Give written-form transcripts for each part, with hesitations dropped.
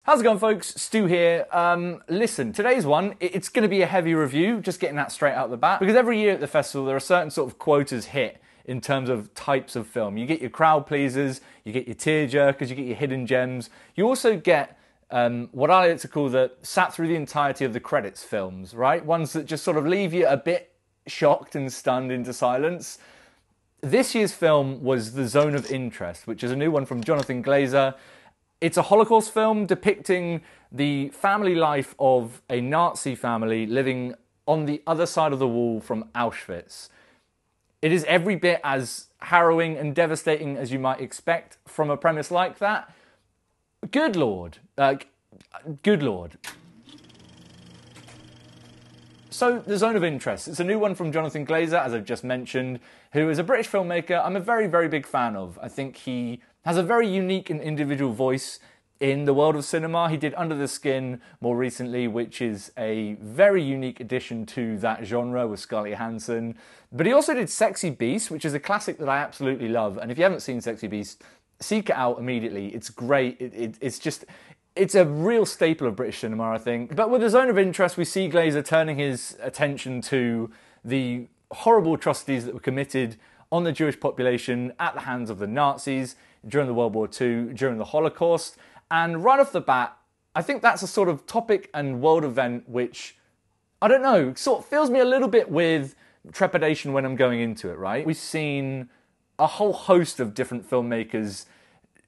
How's it going, folks? Stu here. Listen, today's one, it's going to be a heavy review, just getting that straight out of the bat, because every year at the festival there are certain sort of quotas hit in terms of types of film. You get your crowd pleasers, you get your tearjerkers, you get your hidden gems. You also get what I like to call the sat through the entirety of the credits films, right? Ones that just sort of leave you a bit shocked and stunned into silence. This year's film was The Zone of Interest, which is a new one from Jonathan Glazer. It's a Holocaust film depicting the family life of a Nazi family living on the other side of the wall from Auschwitz. It is every bit as harrowing and devastating as you might expect from a premise like that. Good Lord. Good Lord. So, The Zone of Interest. It's a new one from Jonathan Glazer, as I've just mentioned, who is a British filmmaker I'm a very, very big fan of. I think he has a very unique and individual voice in the world of cinema. He did Under the Skin more recently, which is a very unique addition to that genre with Scarlett Johansson. But he also did Sexy Beast, which is a classic that I absolutely love. And if you haven't seen Sexy Beast, seek it out immediately. It's great. It's a real staple of British cinema, I think. But with The Zone of Interest, we see Glazer turning his attention to the horrible atrocities that were committed on the Jewish population at the hands of the Nazis during the World War II, during the Holocaust. And right off the bat, I think that's a sort of topic and world event which, I don't know, sort of fills me a little bit with trepidation when I'm going into it, right? We've seen a whole host of different filmmakers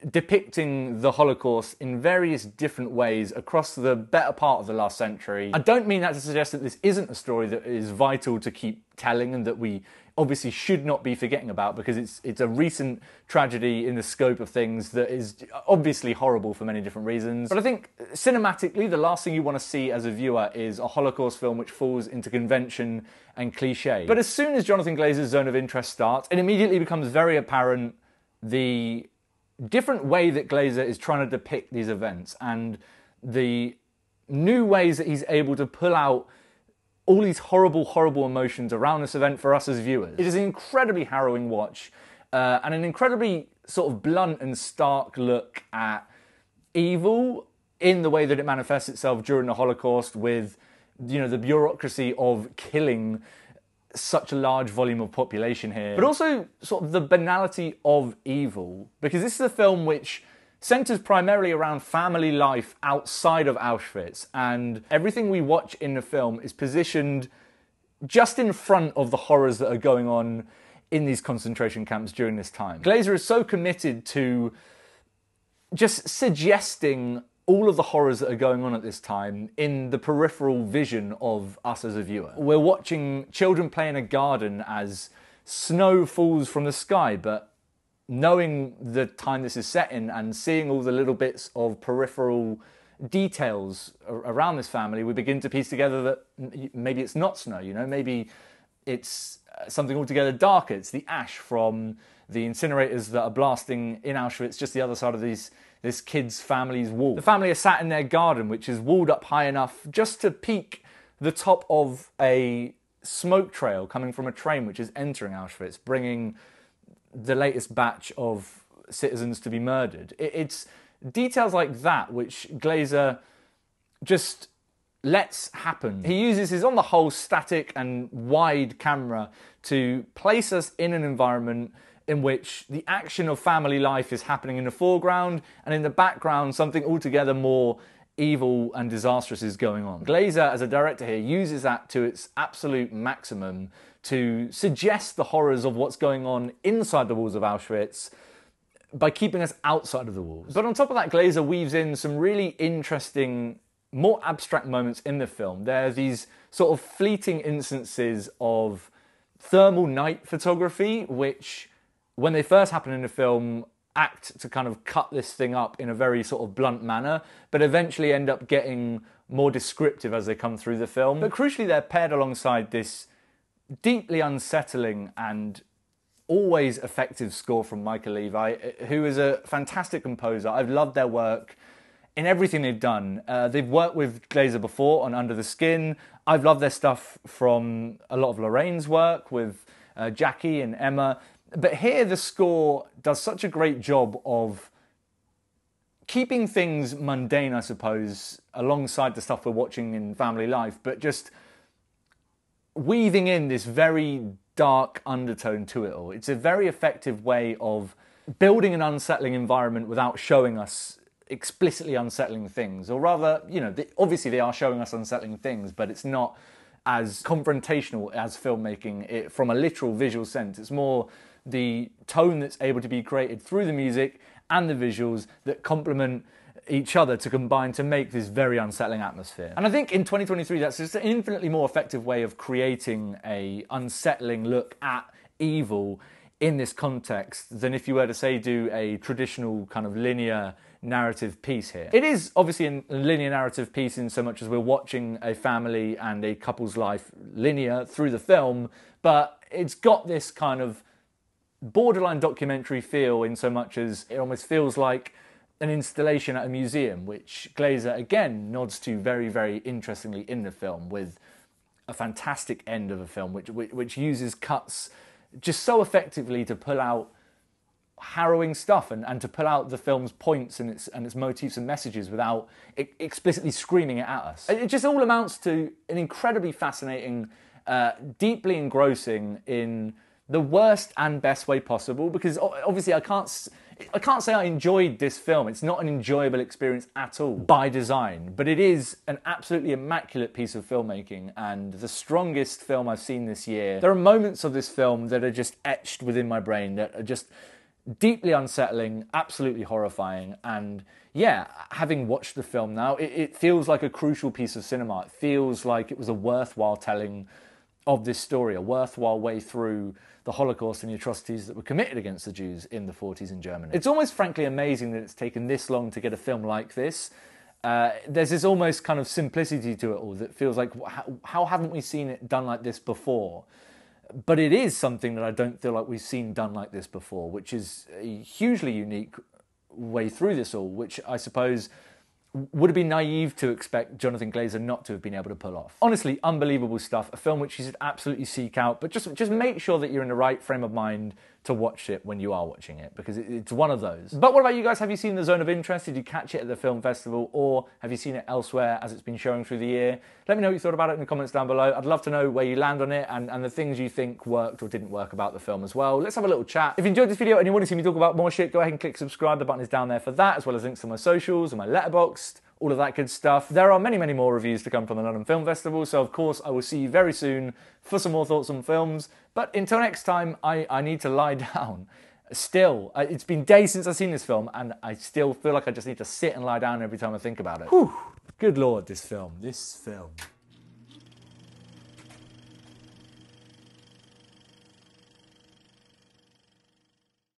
depicting the Holocaust in various different ways across the better part of the last century. I don't mean that to suggest that this isn't a story that is vital to keep telling and that we obviously should not be forgetting about, because it's a recent tragedy in the scope of things that is obviously horrible for many different reasons. But I think cinematically, the last thing you want to see as a viewer is a Holocaust film which falls into convention and cliche. But as soon as Jonathan Glazer's Zone of Interest starts, it immediately becomes very apparent the different way that Glazer is trying to depict these events and the new ways that he's able to pull out all these horrible, horrible emotions around this event for us as viewers. It is an incredibly harrowing watch and an incredibly sort of blunt and stark look at evil in the way that it manifests itself during the Holocaust with, you know, the bureaucracy of killing such a large volume of population here, but also sort of the banality of evil, because this is a film which centers primarily around family life outside of Auschwitz, and everything we watch in the film is positioned just in front of the horrors that are going on in these concentration camps during this time. Glazer is so committed to just suggesting all of the horrors that are going on at this time in the peripheral vision of us as a viewer. We're watching children play in a garden as snow falls from the sky, but knowing the time this is set in and seeing all the little bits of peripheral details around this family, we begin to piece together that maybe it's not snow, you know, maybe it's something altogether darker. It's the ash from the incinerators that are blasting in Auschwitz just the other side of this kid's family's wall. The family are sat in their garden, which is walled up high enough just to peak the top of a smoke trail coming from a train which is entering Auschwitz, bringing the latest batch of citizens to be murdered. It's details like that which Glazer just lets happen. He uses his, on the whole, static and wide camera to place us in an environment in which the action of family life is happening in the foreground, and in the background something altogether more evil and disastrous is going on. Glazer, as a director here, uses that to its absolute maximum to suggest the horrors of what's going on inside the walls of Auschwitz by keeping us outside of the walls. But on top of that, Glazer weaves in some really interesting, more abstract moments in the film. There are these sort of fleeting instances of thermal night photography, which, when they first happen in the film, act to kind of cut this thing up in a very sort of blunt manner, but eventually end up getting more descriptive as they come through the film. But crucially, they're paired alongside this deeply unsettling and always effective score from Michael Levi, who is a fantastic composer. I've loved their work in everything they've done. They've worked with Glazer before on Under the Skin. I've loved their stuff from a lot of Lorraine's work with Jackie and Emma. But here the score does such a great job of keeping things mundane, I suppose, alongside the stuff we're watching in family life, but just weaving in this very dark undertone to it all. It's a very effective way of building an unsettling environment without showing us explicitly unsettling things. Or rather, you know, obviously they are showing us unsettling things, but it's not as confrontational as filmmaking from a literal visual sense. It's more the tone that's able to be created through the music and the visuals that complement each other to combine to make this very unsettling atmosphere. And I think in 2023 that's just an infinitely more effective way of creating a unsettling look at evil in this context than if you were to, say, do a traditional kind of linear narrative piece here. It is obviously a linear narrative piece in so much as we're watching a family and a couple's life linear through the film, but it's got this kind of borderline documentary feel in so much as it almost feels like an installation at a museum, which Glazer again nods to very, very interestingly in the film, with a fantastic end of a film which uses cuts just so effectively to pull out harrowing stuff and to pull out the film's points and its motifs and messages without explicitly screaming it at us. It just all amounts to an incredibly fascinating, deeply engrossing in the worst and best way possible, because obviously I can't say I enjoyed this film. It's not an enjoyable experience at all by design, but it is an absolutely immaculate piece of filmmaking and the strongest film I've seen this year. There are moments of this film that are just etched within my brain that are just deeply unsettling, absolutely horrifying, and yeah, having watched the film now, it feels like a crucial piece of cinema. It feels like it was a worthwhile telling of this story, a worthwhile way through the Holocaust and the atrocities that were committed against the Jews in the 40s in Germany. It's almost frankly amazing that it's taken this long to get a film like this. There's this almost kind of simplicity to it all that feels like, how haven't we seen it done like this before? But it is something that I don't feel like we've seen done like this before, which is a hugely unique way through this all, which I suppose would have been naive to expect Jonathan Glazer not to have been able to pull off. Honestly, unbelievable stuff. A film which you should absolutely seek out, but just make sure that you're in the right frame of mind to watch it when you are watching it, because it's one of those. But what about you guys? Have you seen The Zone of Interest? Did you catch it at the film festival, or have you seen it elsewhere as it's been showing through the year? Let me know what you thought about it in the comments down below. I'd love to know where you land on it and the things you think worked or didn't work about the film as well. Let's have a little chat. If you enjoyed this video and you want to see me talk about more shit, go ahead and click subscribe. The button is down there for that, as well as links to my socials and my letterboxd, all of that good stuff. There are many, many more reviews to come from the London Film Festival, so of course I will see you very soon for some more thoughts on films. But until next time, I need to lie down. Still, it's been days since I've seen this film, and I still feel like I just need to sit and lie down every time I think about it. Whew. Good Lord, this film.